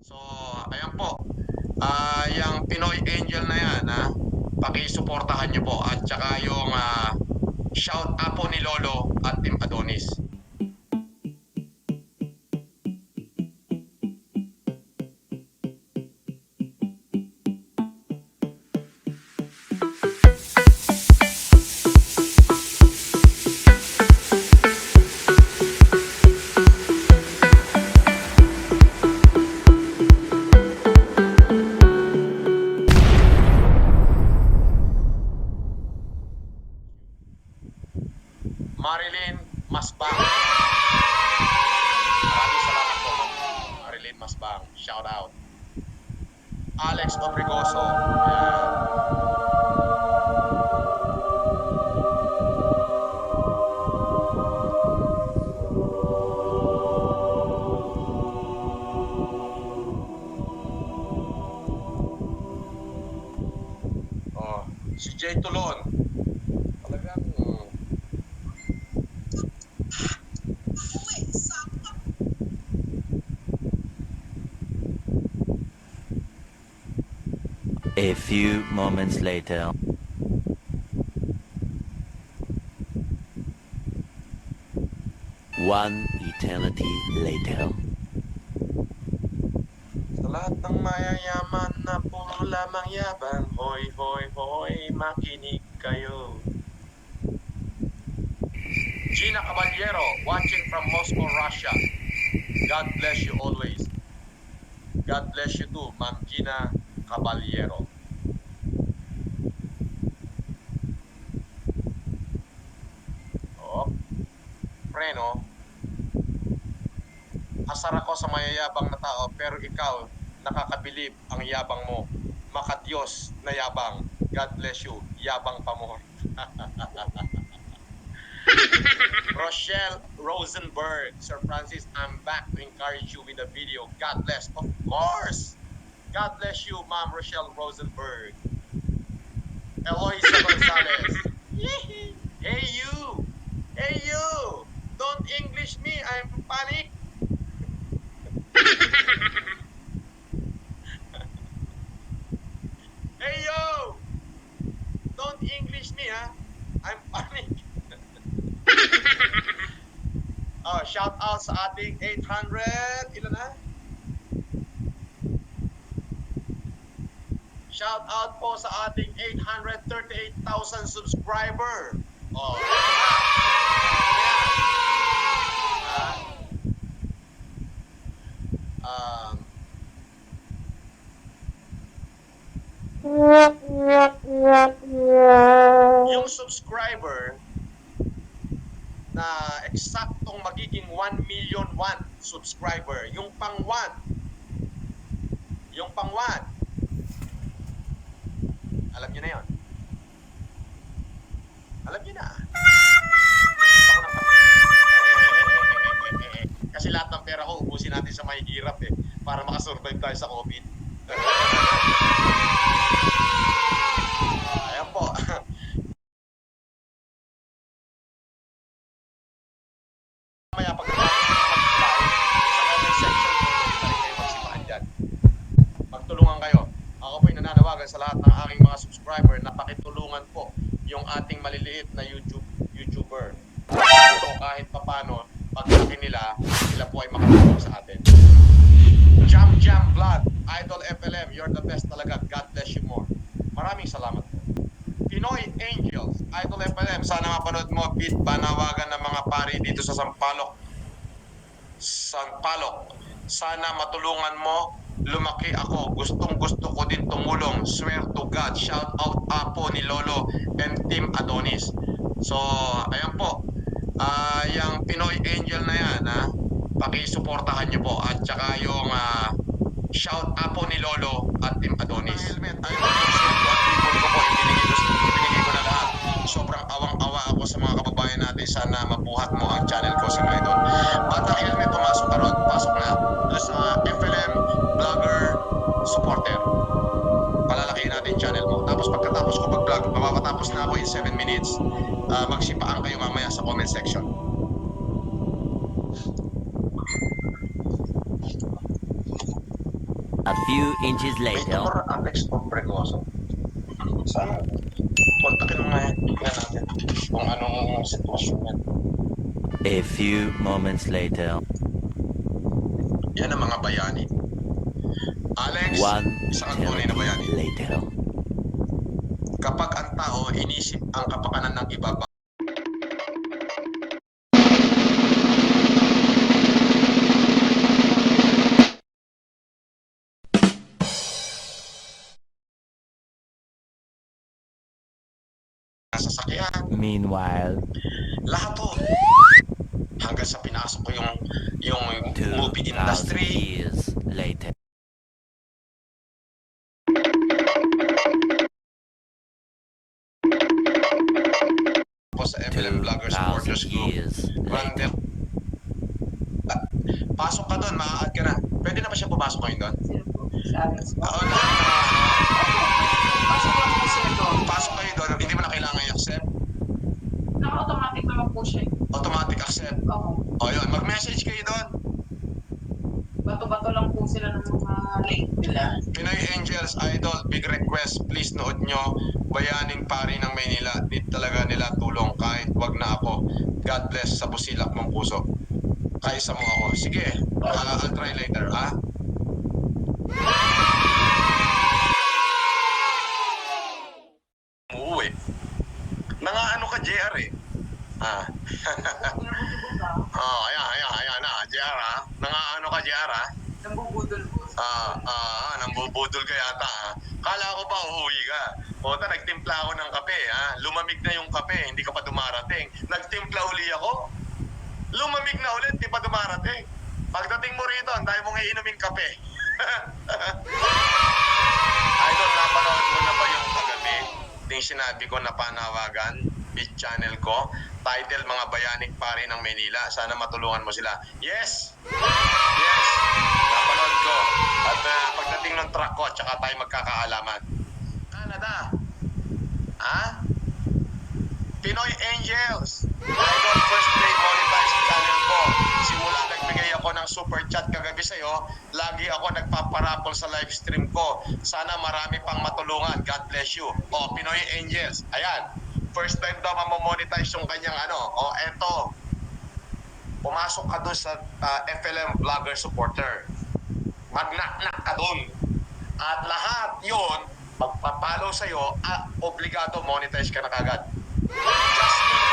So, ayan po. Yung Pinoy Angel na yan, pakisuportahan nyo po. At saka yung shout out po ni Lolo at Team Adonis. Marilyn Masbang. Maraming salamat po, Marilyn Masbang. Shout out. Alex Obrigoso. Oh, si Jay Tulon. Talagang A few moments later. One eternity later. sa lahat ng mayayaman na puro lamang yabang, hoy, hoy, hoy, makinig kayo. Gina Caballero, watching from Moscow, Russia. God bless you always. God bless you too, Ma'am Gina Caballero. Oh, preno. Asar ako sa mayayabang na tao, pero ikaw, nakakabilib ang yabang mo. Makadiyos na yabang. God bless you. Yabang pa mo. Rochelle Rosenberg. Sir Francis, I'm back to encourage you with a video. God bless. Of course! God bless you, Ma'am Rochelle Rosenberg. Eloisa Gonzalez. Hey you! Hey you! Don't English me, I'm panic. Hey yo! Don't English me, I'm panic. Oh, shout out sa ating 800, ilan na? Shout out po sa ating 838,000 subscriber. Oh. Yung subscriber na eksaktong magiging 1 million subscriber, yung pang 1, alam niyo na yon. Alam niyo na. Kasi lahat ng pera ko ubusin natin sa mahihirap para makasurvive tayo sa COVID. Ayan po. Mamaya pagkatapos sa comment section po, balik kayo magsipahan dyan. Magtulungan kayo. Ako po'y nananawagan sa lahat ng aking mga subscriber na pakitulungan po yung ating maliliit na YouTuber. So kahit papano, pagkaki nila, sila po ay makatulong sa atin. Jam Vlog, Idol FLM, you're the best talaga. God bless you more. Maraming salamat po. Pinoy Angels, Idol FLM, sana mapanood mo, beat panawagan ng mga pari dito sa Sampaloc. Sana matulungan mo. Lumaki ako. Gustong gusto ko din tumulong. Swear to God. Shout out Apo ni Lolo and Team Adonis. So, ayan po. Yung Pinoy Angel na yan, pakisuportahan nyo po. At saka yung shout Apo ni Lolo at Team Adonis. Helmet. Ayun po, people ko po. Ibinigay ko na lahat. Sobrang awang-awa ako sa mga kababayan natin. Sana mabuhat mo ang channel ko sa mga idol. Bata helmet, pumasok ka ron. Pasok na. Doon sa FLM Vlogger Supporter. Palalakihin natin channel mo. Tapos pagkatapos ko mag-vlog, mapapatapos na ako in 7 minutes. Magsipaan kayo mamaya sa comment section. A few inches May later. tumor apex o precoso. Saan? Kontakin mo nga yan. Tingnan natin kung anong sitwasyon yan. A few moments later. Yan ang mga bayani. Alex, One isang tunay na bayani. eternity later. Kapag ang tao inisip ang kapakanan ng iba, sasakyan, Meanwhile, lahat to. Hanggang sa pinasok ko yung movie 2,000 industry, years later. po sa FLM Vlogger 2,000 Supporters Group. years later. Random. Pasok ka doon, ma-add ka na. Pwede na ba siya pumasok ngayon doon? Sino po? Sa amin. Oo, lahat ng mga ano. Pasok lang po sila doon. Pasok kayo doon, hindi mo na kailangan i-accept. Naka-automatic naman po siya. Automatic accept. Oo. O yun, mag-message kayo doon. Bato-bato lang po sila ng mga link nila. Pinoy Angels Idol, big request, please nood nyo, bayaning pari ng Maynila, need talaga nila tulong kahit wag na ako. God bless sa busilak mong puso. Kaisa mo ako. Sige, I'll try later, ha? Uuwi. Nangaano ka, JR eh. Ah. Oh, ayan na, JR ha. Nangaano ka, JR ha? Nambubudol po. Nambubudol ka yata ha. Kala ko pa uuwi ka. Ota, nagtimpla ako ng kape ha. Lumamig na yung kape, hindi ka pa dumarating. Nagtimpla uli ako. Lumamig na ulit, di pa dumarating. Pagdating mo rito, ang dahil mong iinuming kape. Idol, napanood mo na ba yung kagabi? Yung sinabi ko na panawagan, beat channel ko, title Mga Bayaning Pari ng Maynila. Sana matulungan mo sila. Yes! Yes! Napanood ko. At pagdating ng truck ko, tsaka tayo magkakaalaman. Canada. Ha? Pinoy Angels. Idol, first day monetized channel ko. Simula nagbigay ako ng super chat kagabi sa'yo, lagi ako nagpaparapol sa live stream ko. Sana marami pang matulungan. God bless you. O, Pinoy Angels. Ayan. First time daw mamonetize yung kanyang ano. O, eto. Pumasok ka doon sa FLM Vlogger Supporter. Mag-knock-knock ka doon. At lahat yun, magpapalo sa'yo, at obligado monetize ka na kagad. Just need